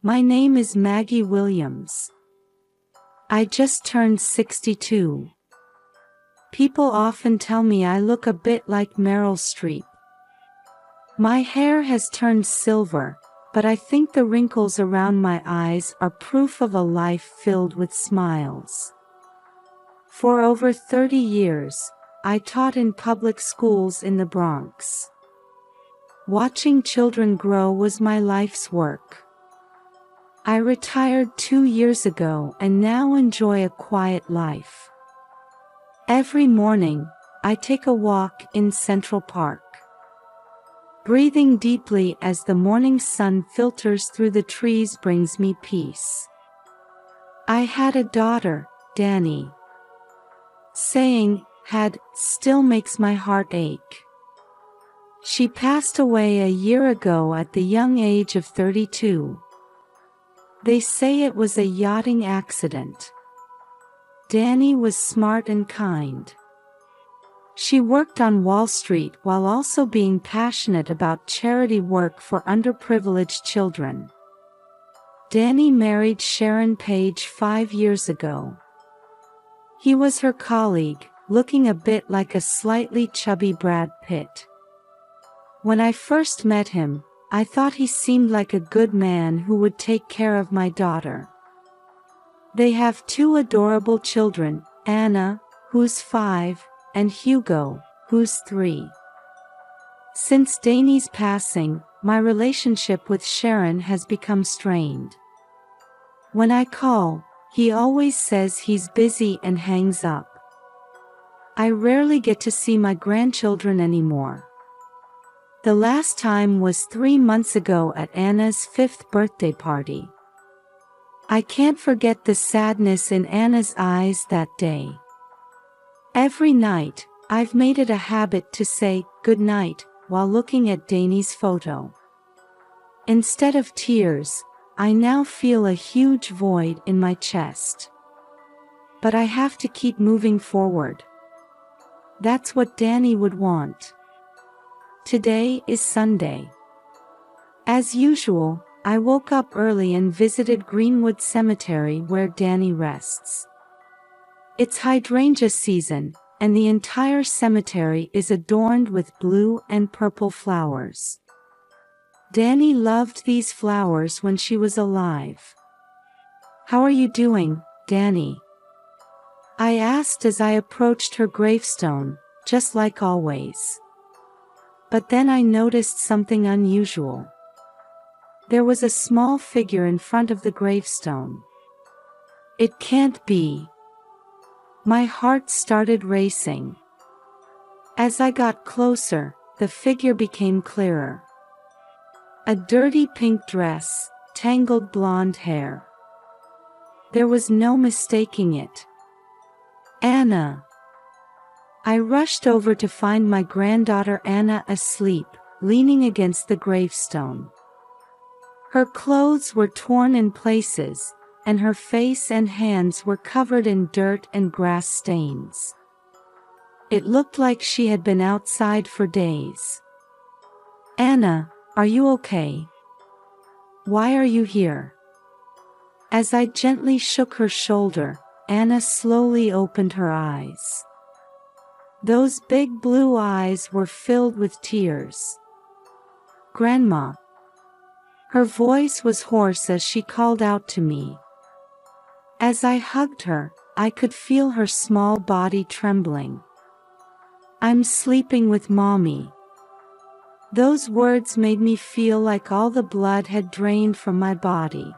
My name is Maggie Williams. I just turned 62. People often tell me I look a bit like Meryl Streep. My hair has turned silver, but I think the wrinkles around my eyes are proof of a life filled with smiles. For over 30 years, I taught in public schools in the Bronx. Watching children grow was my life's work. I retired 2 years ago and now enjoy a quiet life. Every morning, I take a walk in Central Park. Breathing deeply as the morning sun filters through the trees brings me peace. I had a daughter, Danny. Saying had still makes my heart ache. She passed away a year ago at the young age of 32. They say it was a yachting accident. Danny was smart and kind. She worked on Wall Street while also being passionate about charity work for underprivileged children. Danny married Sharon Page 5 years ago. He was her colleague, looking a bit like a slightly chubby Brad Pitt. When I first met him, I thought he seemed like a good man who would take care of my daughter. They have 2 adorable children, Anna, who's 5, and Hugo, who's 3. Since Danny's passing, my relationship with Sharon has become strained. When I call, he always says he's busy and hangs up. I rarely get to see my grandchildren anymore. The last time was 3 months ago at Anna's 5th birthday party. I can't forget the sadness in Anna's eyes that day. Every night, I've made it a habit to say good night while looking at Danny's photo. Instead of tears, I now feel a huge void in my chest. But I have to keep moving forward. That's what Danny would want. Today is Sunday. As usual, I woke up early and visited Greenwood Cemetery where Danny rests. It's hydrangea season, and the entire cemetery is adorned with blue and purple flowers. Danny loved these flowers when she was alive. "How are you doing, Danny?" I asked as I approached her gravestone, just like always. But then I noticed something unusual. There was a small figure in front of the gravestone. It can't be. My heart started racing. As I got closer, the figure became clearer. A dirty pink dress, tangled blonde hair. There was no mistaking it. Anna. I rushed over to find my granddaughter Anna asleep, leaning against the gravestone. Her clothes were torn in places, and her face and hands were covered in dirt and grass stains. It looked like she had been outside for days. "Anna, are you okay? Why are you here?" As I gently shook her shoulder, Anna slowly opened her eyes. Those big blue eyes were filled with tears. "Grandma." Her voice was hoarse as she called out to me. As I hugged her, I could feel her small body trembling. "I'm sleeping with Mommy." Those words made me feel like all the blood had drained from my body.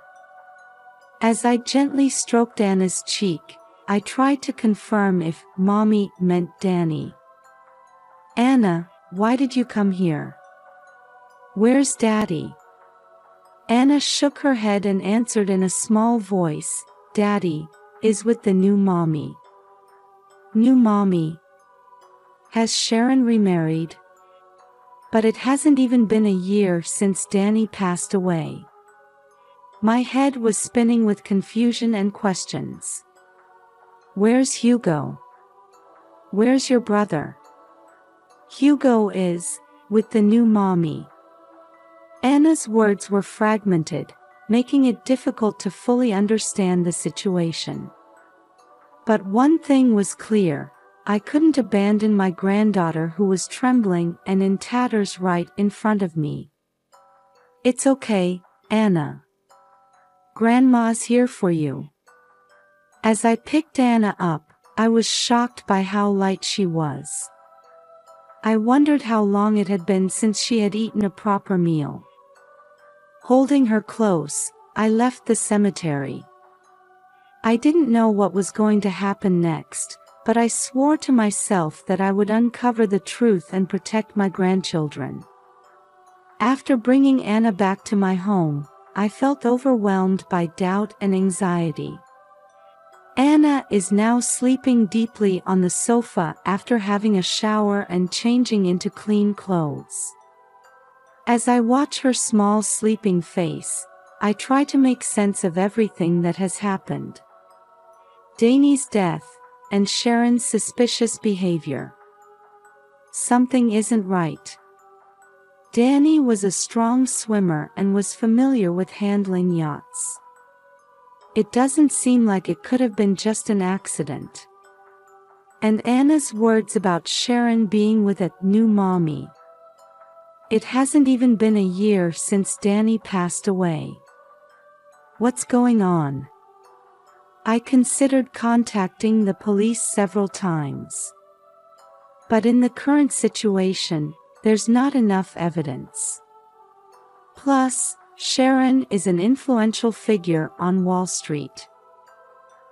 As I gently stroked Anna's cheek, I tried to confirm if Mommy meant Danny. "Anna, why did you come here? Where's Daddy?" Anna shook her head and answered in a small voice, "Daddy is with the new Mommy." "New Mommy? Has Sharon remarried?" But it hasn't even been a year since Danny passed away. My head was spinning with confusion and questions. "Where's Hugo? Where's your brother?" "Hugo is with the new Mommy." Anna's words were fragmented, making it difficult to fully understand the situation. But one thing was clear: I couldn't abandon my granddaughter who was trembling and in tatters right in front of me. "It's okay, Anna. Grandma's here for you." As I picked Anna up, I was shocked by how light she was. I wondered how long it had been since she had eaten a proper meal. Holding her close, I left the cemetery. I didn't know what was going to happen next, but I swore to myself that I would uncover the truth and protect my grandchildren. After bringing Anna back to my home, I felt overwhelmed by doubt and anxiety. Anna is now sleeping deeply on the sofa after having a shower and changing into clean clothes. As I watch her small sleeping face, I try to make sense of everything that has happened. Danny's death, and Sharon's suspicious behavior. Something isn't right. Danny was a strong swimmer and was familiar with handling yachts. It doesn't seem like it could have been just an accident. And Anna's words about Sharon being with a new mommy. It hasn't even been a year since Danny passed away. What's going on? I considered contacting the police several times. But in the current situation, there's not enough evidence. Plus, Sharon is an influential figure on Wall Street.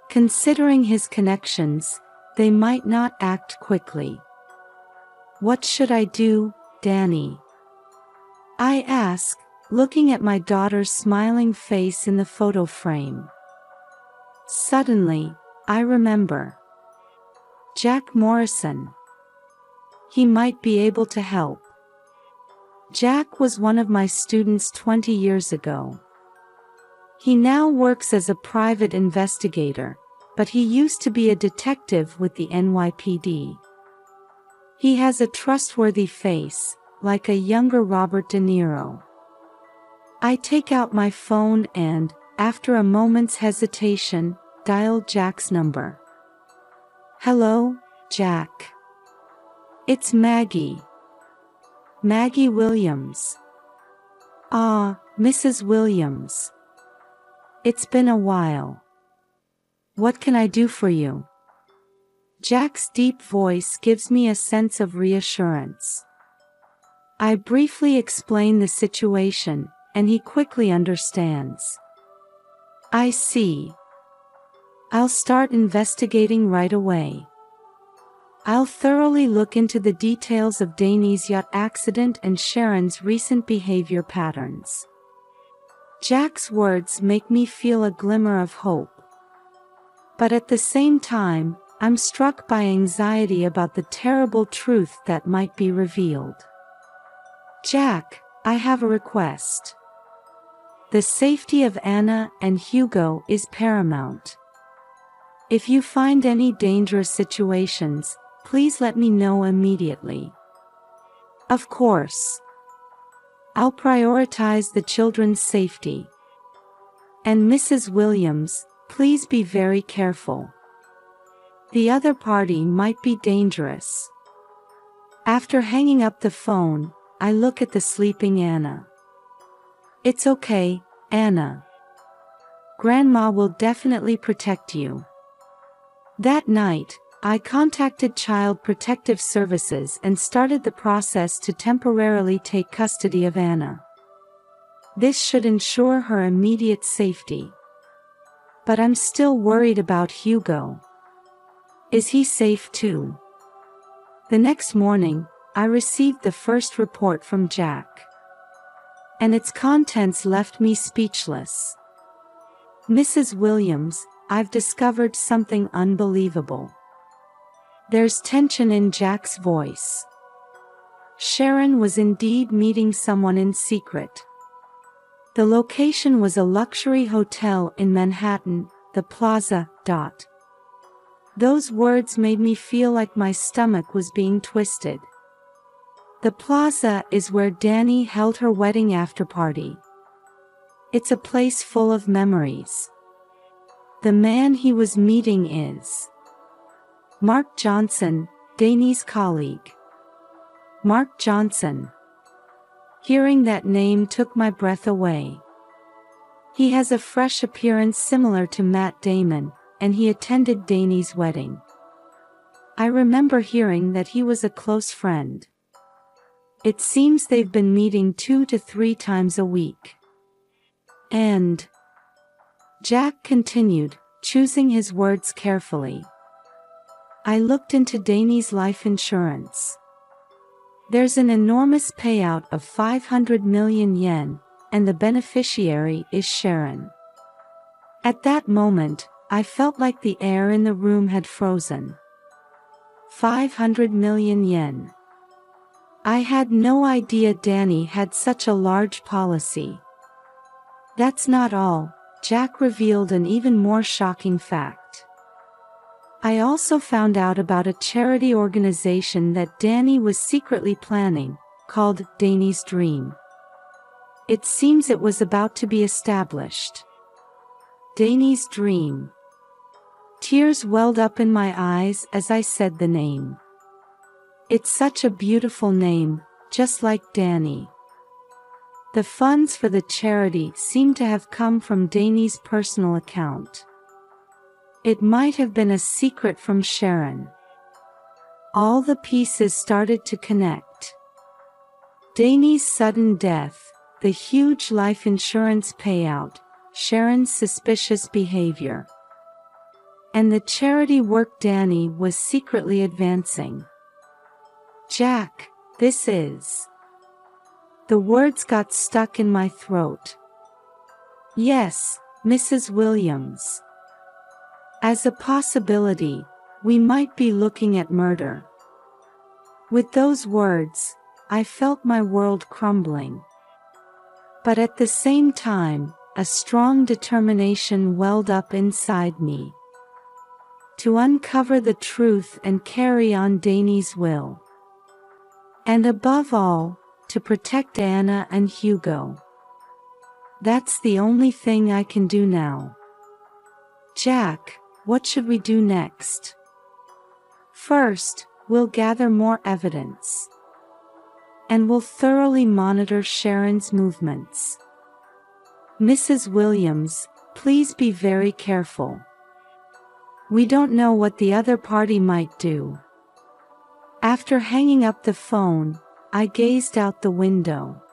Considering his connections, they might not act quickly. "What should I do, Danny?" I ask, looking at my daughter's smiling face in the photo frame. Suddenly, I remember. Jack Morrison. He might be able to help. Jack was one of my students 20 years ago. He now works as a private investigator, but he used to be a detective with the NYPD. He has a trustworthy face, like a younger Robert De Niro. I take out my phone and, after a moment's hesitation, dial Jack's number. "Hello, Jack. It's Maggie. Maggie Williams." "Ah, Mrs. Williams. It's been a while. What can I do for you?" Jack's deep voice gives me a sense of reassurance. I briefly explain the situation, and he quickly understands. "I see. I'll start investigating right away. I'll thoroughly look into the details of Danny's yacht accident and Sharon's recent behavior patterns." Jack's words make me feel a glimmer of hope. But at the same time, I'm struck by anxiety about the terrible truth that might be revealed. "Jack, I have a request. The safety of Anna and Hugo is paramount. If you find any dangerous situations, please let me know immediately." "Of course. I'll prioritize the children's safety. And Mrs. Williams, please be very careful. The other party might be dangerous." After hanging up the phone, I look at the sleeping Anna. "It's okay, Anna. Grandma will definitely protect you." That night, I contacted Child Protective Services and started the process to temporarily take custody of Anna. This should ensure her immediate safety. But I'm still worried about Hugo. Is he safe too? The next morning, I received the first report from Jack. And its contents left me speechless. "Mrs. Williams, I've discovered something unbelievable." There's tension in Jack's voice. Sharon was indeed meeting someone in secret. The location was a luxury hotel in Manhattan, the Plaza. Those words made me feel like my stomach was being twisted. The Plaza is where Danny held her wedding afterparty. It's a place full of memories. The man he was meeting is Mark Johnson, Danny's colleague. Mark Johnson. Hearing that name took my breath away. He has a fresh appearance similar to Matt Damon, and he attended Danny's wedding. I remember hearing that he was a close friend. It seems they've been meeting 2 to 3 times a week. And Jack continued, choosing his words carefully. I looked into Danny's life insurance. There's an enormous payout of 500 million yen, and the beneficiary is Sharon. At that moment, I felt like the air in the room had frozen. 500 million yen. I had no idea Danny had such a large policy. That's not all, Jack revealed an even more shocking fact. I also found out about a charity organization that Danny was secretly planning, called Danny's Dream. It seems it was about to be established. Danny's Dream. Tears welled up in my eyes as I said the name. It's such a beautiful name, just like Danny. The funds for the charity seem to have come from Danny's personal account. It might have been a secret from Sharon. All the pieces started to connect. Danny's sudden death, the huge life insurance payout, Sharon's suspicious behavior, and the charity work Danny was secretly advancing. Jack, this is... The words got stuck in my throat. Yes, Mrs. Williams. As a possibility, we might be looking at murder. With those words, I felt my world crumbling. But at the same time, a strong determination welled up inside me. To uncover the truth and carry on Danny's will. And above all, to protect Anna and Hugo. That's the only thing I can do now. Jack, what should we do next? First, we'll gather more evidence. And we'll thoroughly monitor Sharon's movements. Mrs. Williams, please be very careful. We don't know what the other party might do. After hanging up the phone, I gazed out the window.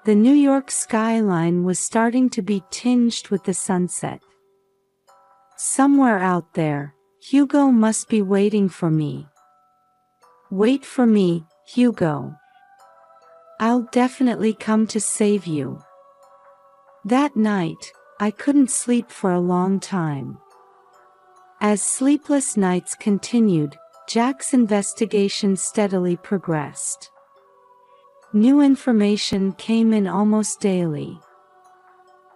The New York skyline was starting to be tinged with the sunset. Somewhere out there, Hugo must be waiting for me. Wait for me, Hugo. I'll definitely come to save you. That night, I couldn't sleep for a long time. As sleepless nights continued, Jack's investigation steadily progressed. New information came in almost daily.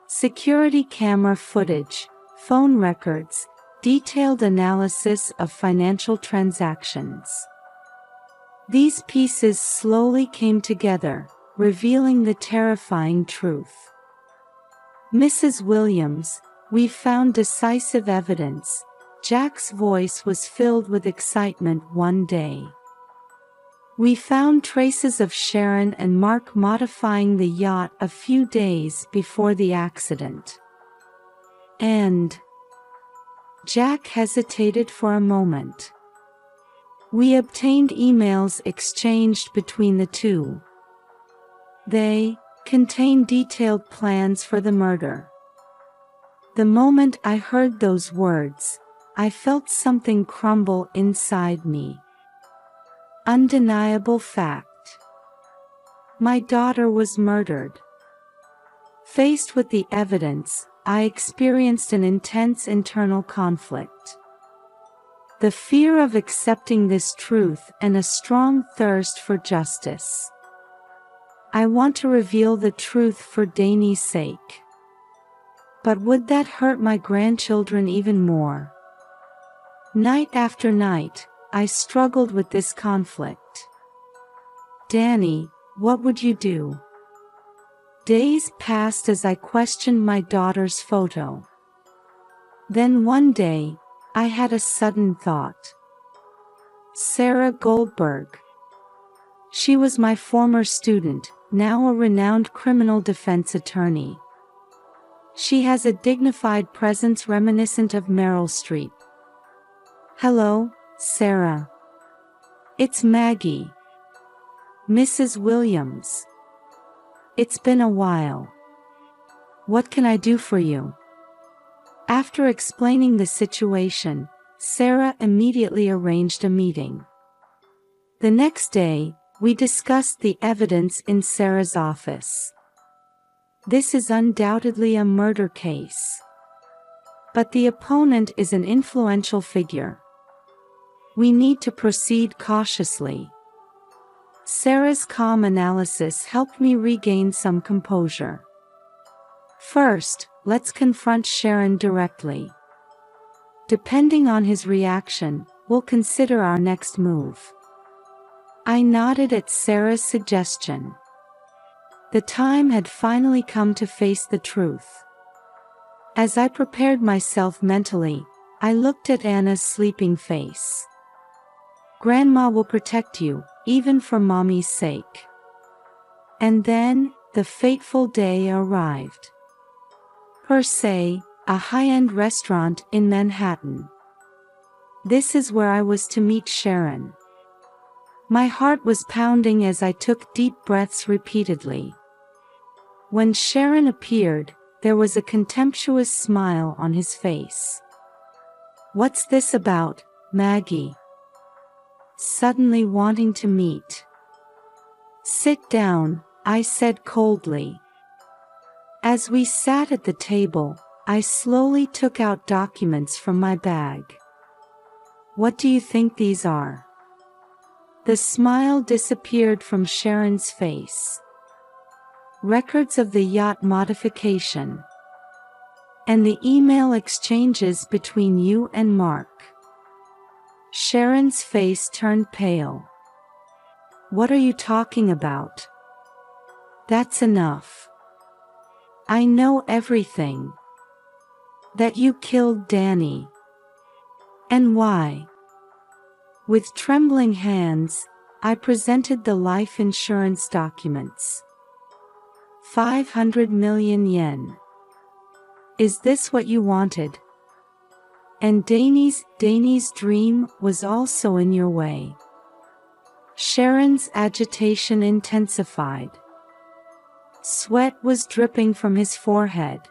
Security camera footage, phone records, detailed analysis of financial transactions. These pieces slowly came together, revealing the terrifying truth. Mrs. Williams, we've found decisive evidence. Jack's voice was filled with excitement one day. We found traces of Sharon and Mark modifying the yacht a few days before the accident. And Jack hesitated for a moment. We obtained emails exchanged between the two. They contained detailed plans for the murder. The moment I heard those words, I felt something crumble inside me. Undeniable fact. My daughter was murdered. Faced with the evidence, I experienced an intense internal conflict. The fear of accepting this truth and a strong thirst for justice. I want to reveal the truth for Danny's sake. But would that hurt my grandchildren even more? Night after night, I struggled with this conflict. Danny, what would you do? Days passed as I questioned my daughter's photo. Then one day, I had a sudden thought. Sarah Goldberg. She was my former student, now a renowned criminal defense attorney. She has a dignified presence reminiscent of Meryl Streep. Hello, Sarah. It's Maggie. Mrs. Williams. It's been a while. What can I do for you? After explaining the situation, Sarah immediately arranged a meeting. The next day, we discussed the evidence in Sarah's office. This is undoubtedly a murder case. But the opponent is an influential figure. We need to proceed cautiously. Sarah's calm analysis helped me regain some composure. First, let's confront Sharon directly. Depending on his reaction, we'll consider our next move. I nodded at Sarah's suggestion. The time had finally come to face the truth. As I prepared myself mentally, I looked at Anna's sleeping face. Grandma will protect you, even for Mommy's sake. And then, the fateful day arrived. Per se, a high-end restaurant in Manhattan. This is where I was to meet Sharon. My heart was pounding as I took deep breaths repeatedly. When Sharon appeared, there was a contemptuous smile on his face. What's this about, Maggie? Suddenly wanting to meet. Sit down, I said coldly. As we sat at the table, I slowly took out documents from my bag. What do you think these are? The smile disappeared from Sharon's face. Records of the yacht modification. And the email exchanges between you and Mark. Sharon's face turned pale. What are you talking about? That's enough. I know everything. That you killed Danny. And why? With trembling hands, I presented the life insurance documents. 500 million yen. Is this what you wanted? And Danny's dream was also in your way. Sharon's agitation intensified. Sweat was dripping from his forehead.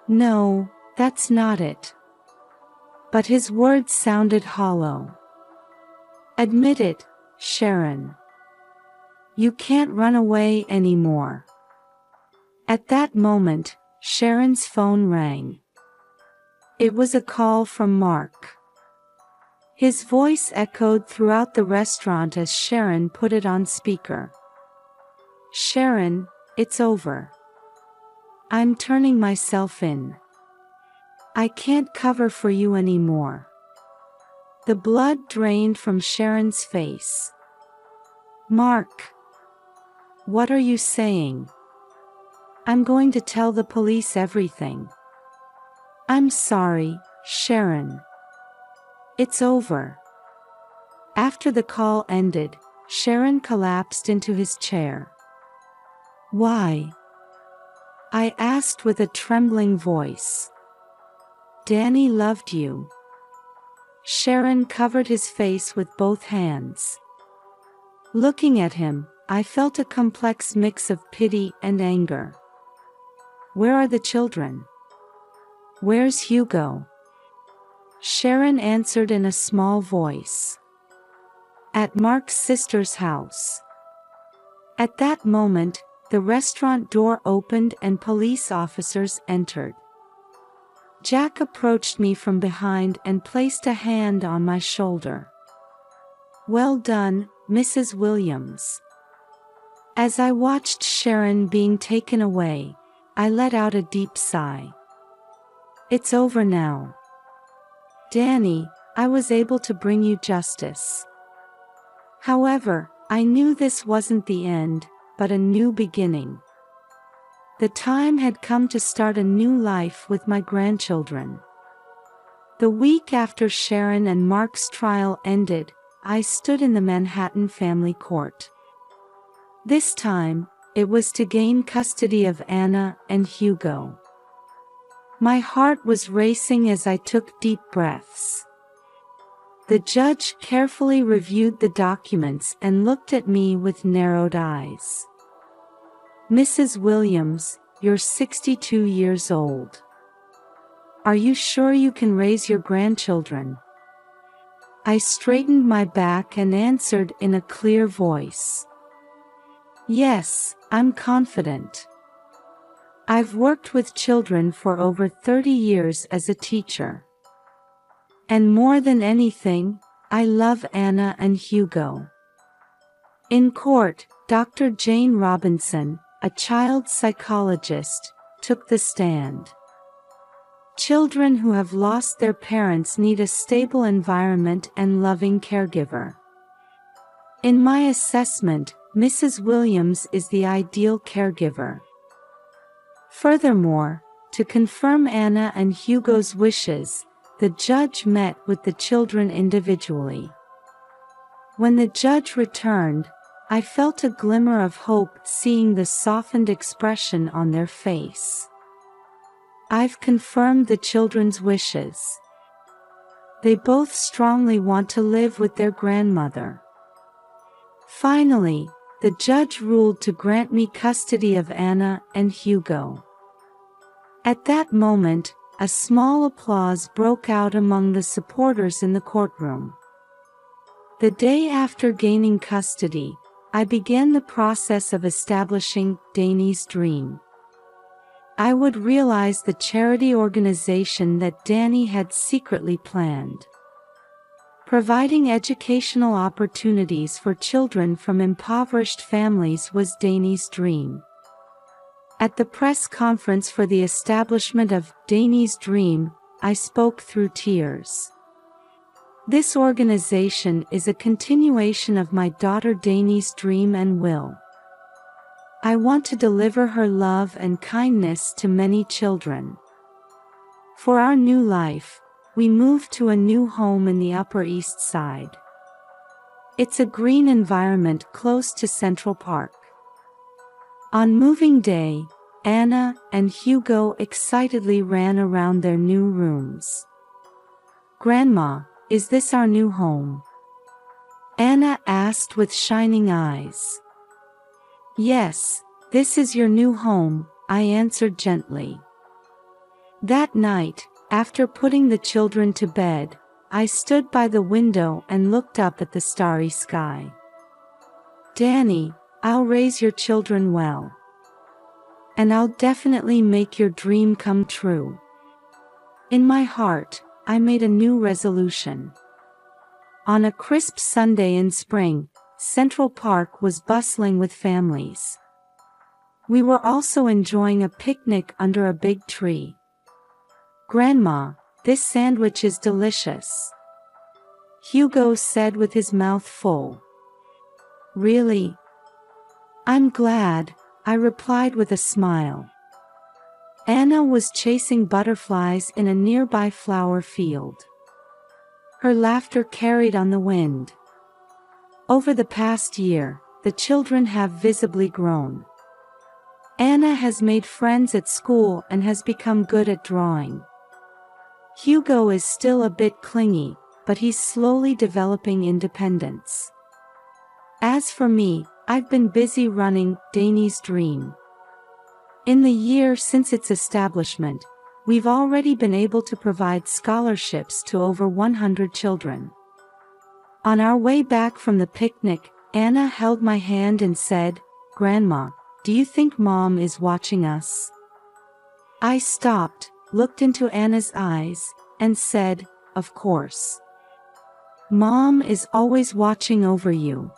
No, that's not it. But his words sounded hollow. Admit it, Sharon. You can't run away anymore. At that moment, Sharon's phone rang. It was a call from Mark. His voice echoed throughout the restaurant as Sharon put it on speaker. Sharon, it's over. I'm turning myself in. I can't cover for you anymore. The blood drained from Sharon's face. Mark. What are you saying? I'm going to tell the police everything. I'm sorry, Sharon. It's over. After the call ended, Sharon collapsed into his chair. Why? I asked with a trembling voice. Danny loved you. Sharon covered his face with both hands. Looking at him, I felt a complex mix of pity and anger. Where are the children? Where's Hugo? Sharon answered in a small voice. At Mark's sister's house. At that moment, the restaurant door opened and police officers entered. Jack approached me from behind and placed a hand on my shoulder. Well done, Mrs. Williams. As I watched Sharon being taken away, I let out a deep sigh. It's over now. Danny, I was able to bring you justice. However, I knew this wasn't the end, but a new beginning. The time had come to start a new life with my grandchildren. The week after Sharon and Mark's trial ended, I stood in the Manhattan family court. This time, it was to gain custody of Anna and Hugo. My heart was racing as I took deep breaths. The judge carefully reviewed the documents and looked at me with narrowed eyes. "Mrs. Williams, you're 62 years old. Are you sure you can raise your grandchildren?" I straightened my back and answered in a clear voice. "Yes, I'm confident. I've worked with children for over 30 years as a teacher. And more than anything, I love Anna and Hugo." In court, Dr. Jane Robinson, a child psychologist, took the stand. Children who have lost their parents need a stable environment and loving caregiver. In my assessment, Mrs. Williams is the ideal caregiver. Furthermore, to confirm Anna and Hugo's wishes, the judge met with the children individually. When the judge returned, I felt a glimmer of hope seeing the softened expression on their face. "I've confirmed the children's wishes. They both strongly want to live with their grandmother." Finally, the judge ruled to grant me custody of Anna and Hugo. At that moment, a small applause broke out among the supporters in the courtroom. The day after gaining custody, I began the process of establishing Danny's Dream. I would realize the charity organization that Danny had secretly planned. Providing educational opportunities for children from impoverished families was Danny's dream. At the press conference for the establishment of Danny's Dream, I spoke through tears. This organization is a continuation of my daughter Danny's dream and will. I want to deliver her love and kindness to many children. For our new life, we moved to a new home in the Upper East Side. It's a green environment close to Central Park. On moving day, Anna and Hugo excitedly ran around their new rooms. "Grandma, is this our new home?" Anna asked with shining eyes. "Yes, this is your new home," I answered gently. That night, after putting the children to bed, I stood by the window and looked up at the starry sky. "Danny, I'll raise your children well. And I'll definitely make your dream come true." In my heart, I made a new resolution. On a crisp Sunday in spring, Central Park was bustling with families. We were also enjoying a picnic under a big tree. "Grandma, this sandwich is delicious," Hugo said with his mouth full. "Really? I'm glad," I replied with a smile. Anna was chasing butterflies in a nearby flower field. Her laughter carried on the wind. Over the past year, the children have visibly grown. Anna has made friends at school and has become good at drawing. Hugo is still a bit clingy, but he's slowly developing independence. As for me, I've been busy running Danny's Dream. In the year since its establishment, we've already been able to provide scholarships to over 100 children. On our way back from the picnic, Anna held my hand and said, "Grandma, do you think Mom is watching us?" I stopped, looked into Anna's eyes, and said, "Of course. Mom is always watching over you."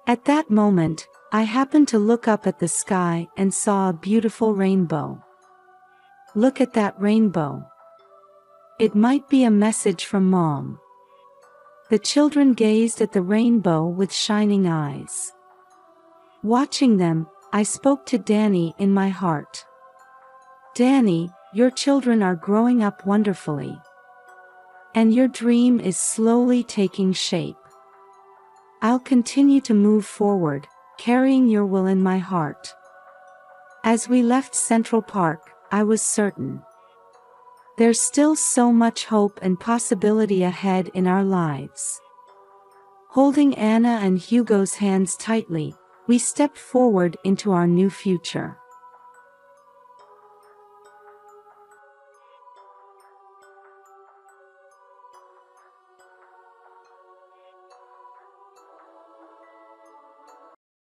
At that moment, I happened to look up at the sky and saw a beautiful rainbow. "Look at that rainbow. It might be a message from Mom." The children gazed at the rainbow with shining eyes. Watching them, I spoke to Danny in my heart. Danny, your children are growing up wonderfully. And your dream is slowly taking shape. I'll continue to move forward, carrying your will in my heart. As we left Central Park, I was certain. There's still so much hope and possibility ahead in our lives. Holding Anna and Hugo's hands tightly, we stepped forward into our new future.